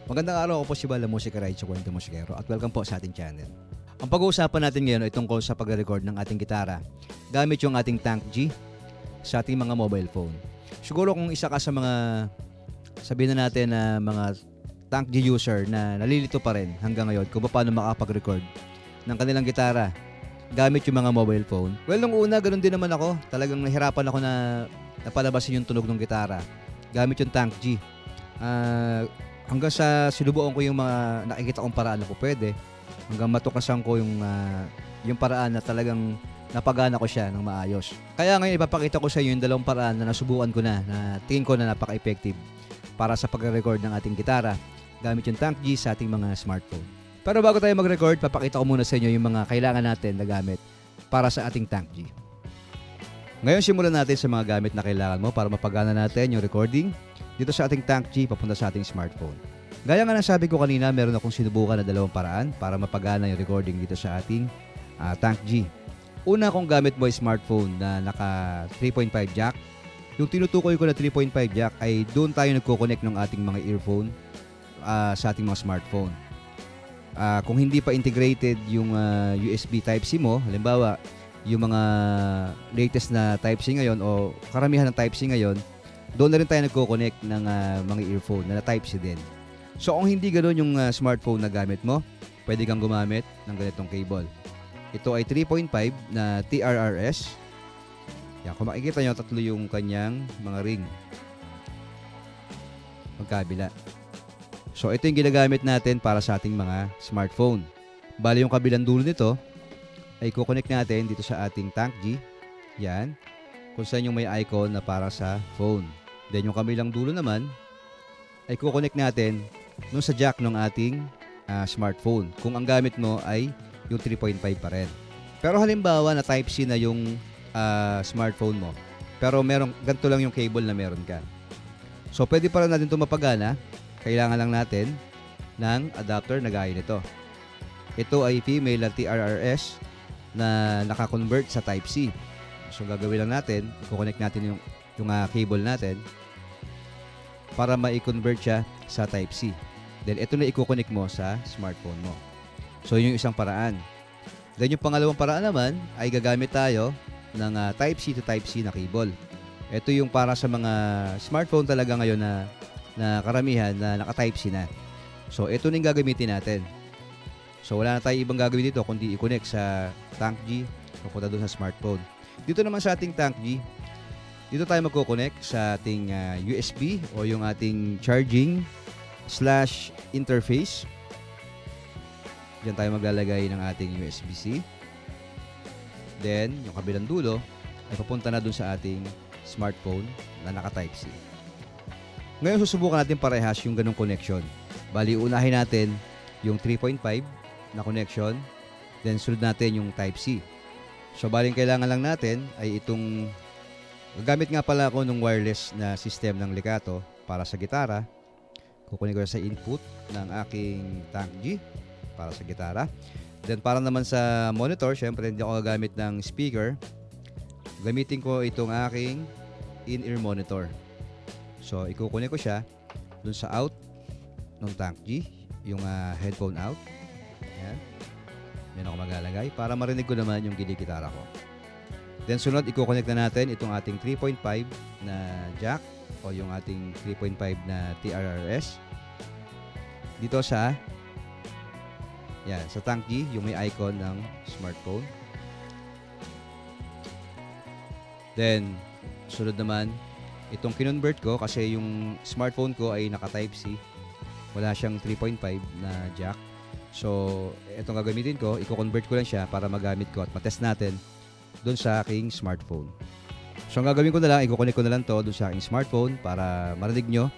Magandang araw, ako po si Bala Musika Ride sa Kwento Musikero at welcome po sa ating channel. Ang pag-uusapan natin ngayon ay tungkol sa pagre-record ng ating gitara gamit yung ating Tank G sa ating mga mobile phone. Siguro kung isa ka sa mga, sabihin na natin na mga Tank G user na nalilito pa rin hanggang ngayon kung paano makapag-record ng kanilang gitara gamit yung mga mobile phone. Well, nung una, ganun din naman ako. Talagang nahirapan ako na napalabasin yung tunog ng gitara gamit yung Tank G. Hanggang sa sinubukan ko yung mga nakikita kong paraan na po pwede, hanggang matukasan ko yung paraan na talagang napagana ko siya ng maayos. Kaya ngayon ipapakita ko sa inyo yung dalawang paraan na nasubukan ko na tingin ko na napaka-effective para sa pagre-record ng ating gitara gamit yung Tank G sa ating mga smartphone. Pero bago tayo mag-record, papakita ko muna sa inyo yung mga kailangan natin na gamit para sa ating Tank G. Ngayon simulan natin sa mga gamit na kailangan mo para mapagana natin yung recording dito sa ating Tank G papunta sa ating smartphone. Gaya nga ng sabi ko kanina, meron akong sinubukan na dalawang paraan para mapagana yung recording dito sa ating Tank G. Una kong gamit mo ay smartphone na naka 3.5 jack. Yung tinutukoy ko na 3.5 jack ay doon tayo nagko-connect ng ating mga earphone sa ating mga smartphone. Kung hindi pa integrated yung USB Type-C mo, halimbawa yung mga latest na Type-C ngayon o karamihan ng Type-C ngayon, doon na rin tayo nagko-connect ng mga earphone na Type-C din. So kung hindi ganoon yung smartphone na gamit mo, pwede kang gumamit ng ganitong cable. Ito ay 3.5 na TRRS. Yan, kung makikita nyo, tatlo yung kanyang mga ring. Magkabila. So ito yung ginagamit natin para sa ating mga smartphone. Bali yung kabilang dulo nito ay kukonect natin dito sa ating Tank G. Yan. Kung saan yung may icon na para sa phone. Then yung kabilang dulo naman ay kukonect natin nung sa jack ng ating smartphone. Kung ang gamit mo ay yung 3.5 pa rin. Pero halimbawa na Type-C na yung smartphone mo. Pero ganito lang yung cable na meron ka. So pwede pa rin natin ito mapagana. Kailangan lang natin ng adapter na gaya nito. Ito ay female na TRRS na naka-convert sa Type-C. So gagawin lang natin, i-connect natin yung cable natin para ma-convert siya sa Type-C. Then ito na i-connect mo sa smartphone mo. So yun yung isang paraan. Then yung pangalawang paraan naman ay gagamit tayo ng Type-C to Type-C na cable. Ito yung para sa mga smartphone talaga ngayon na karamihan na naka-Type-C na. So ito na yung gagamitin natin. So wala na tayo ibang gagawin dito kundi i-connect sa Tank G papunta doon sa smartphone. Dito naman sa ating Tank G, dito tayo magko-connect sa ating USB o yung ating charging / interface. Diyan tayo maglalagay ng ating USB-C. Then, yung kabilang dulo ay papunta na dun sa ating smartphone na naka-Type-C. Ngayon susubukan natin parehas yung ganong connection. Bali, unahin natin yung 3.5 na connection, then sunod natin yung Type-C. So, baling kailangan lang natin ay itong, gagamit nga pala ako ng wireless na system ng Lekato para sa gitara. Kukunin ko sa input ng aking Tank G para sa gitara. Then, para naman sa monitor, syempre hindi ako gagamit ng speaker. Gamitin ko itong aking in-ear monitor. So, ikukunin ko siya dun sa out ng Tank G, yung headphone out. Ayan. Yan ako maglalagay para marinig ko naman yung gitara ko. Then sunod, i-connect na natin itong ating 3.5 na jack o yung ating 3.5 na TRRS dito sa Tank G, yung may icon ng smartphone. Then sunod naman, itong kinonvert ko kasi yung smartphone ko ay naka Type-C. Wala siyang 3.5 na jack. So, itong gagamitin ko, i-convert ko lang siya para magamit ko at matest natin doon sa aking smartphone. So, ang gagawin ko na lang, i-connect ko na lang to doon sa aking smartphone para marinig nyo.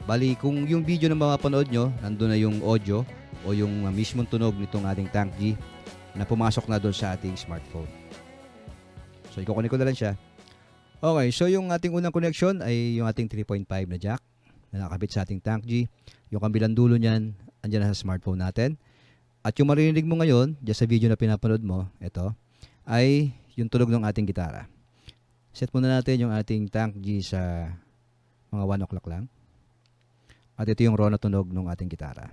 Bali, kung yung video na mapapanood nyo, nandun na yung audio o yung mismong tunog nitong ating Tank G na pumasok na doon sa ating smartphone. So, i-connect ko na lang siya. Okay, so yung ating unang connection ay yung ating 3.5 na jack na nakabit sa ating Tank G. Yung kabilang dulo niyan, andyan na sa smartphone natin. At yung maririnig mo ngayon, dyan sa video na pinapanood mo, ito, ay yung tunog ng ating gitara. Set muna natin yung ating Tank G sa mga 1 o'clock lang. At ito yung raw na tunog ng ating gitara.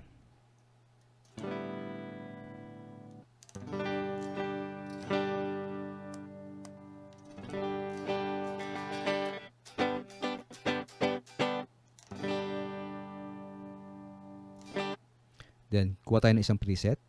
Then, kuha tayo ng isang preset.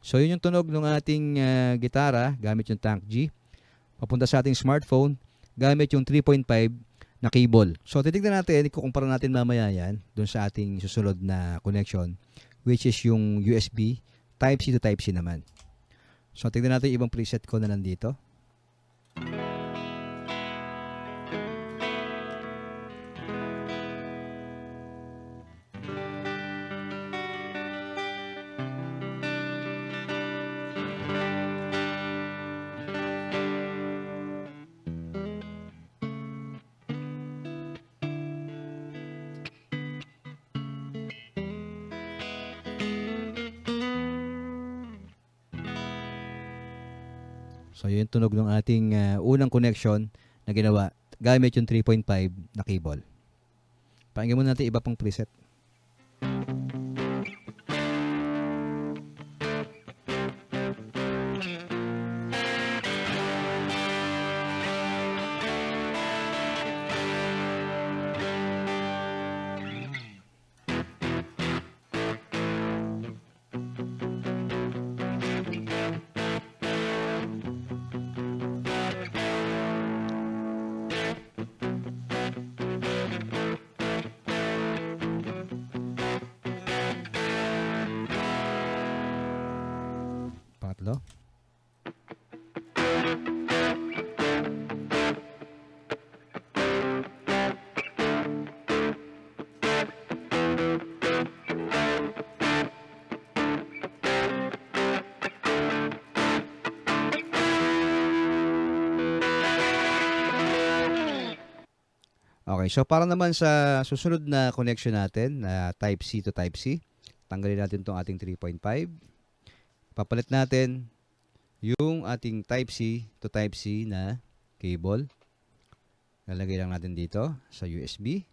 So, yun yung tunog ng ating gitara gamit yung Tank G. Papunta sa ating smartphone gamit yung 3.5 na cable. So, titignan natin, ikukumpara natin mamaya yan dun sa ating susunod na connection, which is yung USB Type-C to Type-C naman. So, tignan natin yung ibang preset ko na nandito. So, yun yung tunog ng ating unang connection na ginawa gamit yung 3.5 na cable. Pakinggan muna natin iba pang preset. Pangatlo. Okay, so para naman sa susunod na connection natin na Type-C to Type-C, tanggalin natin itong ating 3.5. Papalit natin yung ating Type-C to Type-C na cable. Lalagay lang natin dito sa USB.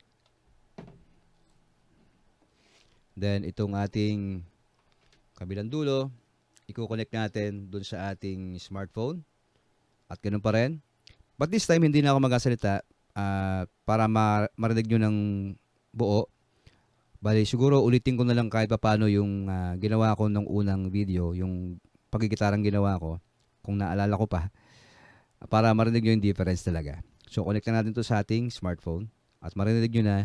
Then itong ating kabilang dulo, i-connect natin dun sa ating smartphone. At ganun pa rin. But this time, hindi na ako magsasalita para marinig nyo ng buo. Bali, siguro ulitin ko na lang kahit paano yung ginawa ko nung unang video, yung paggigitarang ginawa ko, kung naalala ko pa, para marinig nyo yung difference talaga. So, connect na natin to sa ating smartphone at marinig nyo na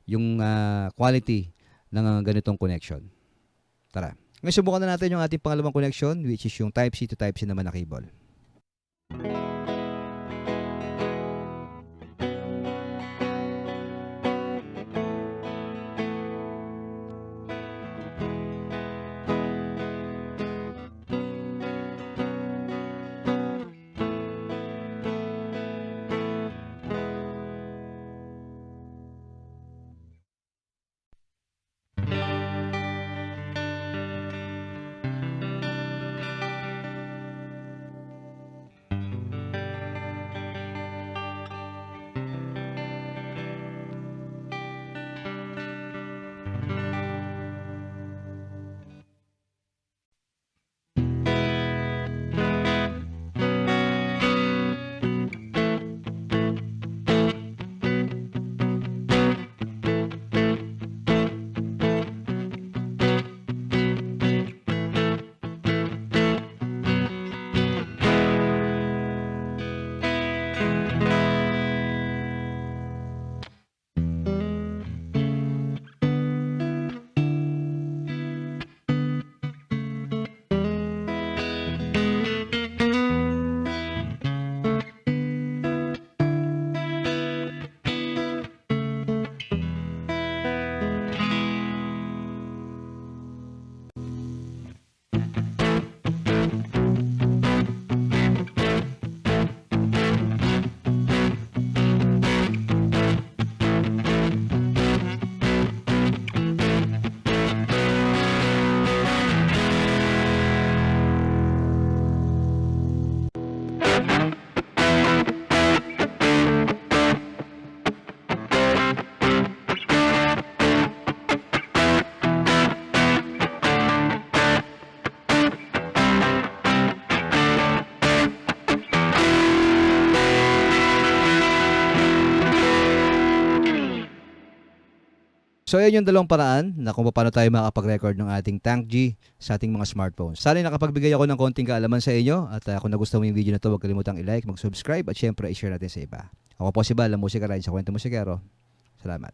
yung quality ng ganitong connection. Tara. Ngayon, subukan na natin yung ating pangalawang connection, which is yung Type-C to Type-C naman na cable. So, ayan yung dalawang paraan na kung paano tayo makapag-record ng ating Tank G sa ating mga smartphones. Sana nakapagbigay ako ng konting kaalaman sa inyo at kung nagustuhan mo yung video na ito, huwag kalimutang i-like, mag-subscribe at syempre i-share natin sa iba. Ako po si Bal, ang Musika Ride sa Kwento Musikero. Salamat.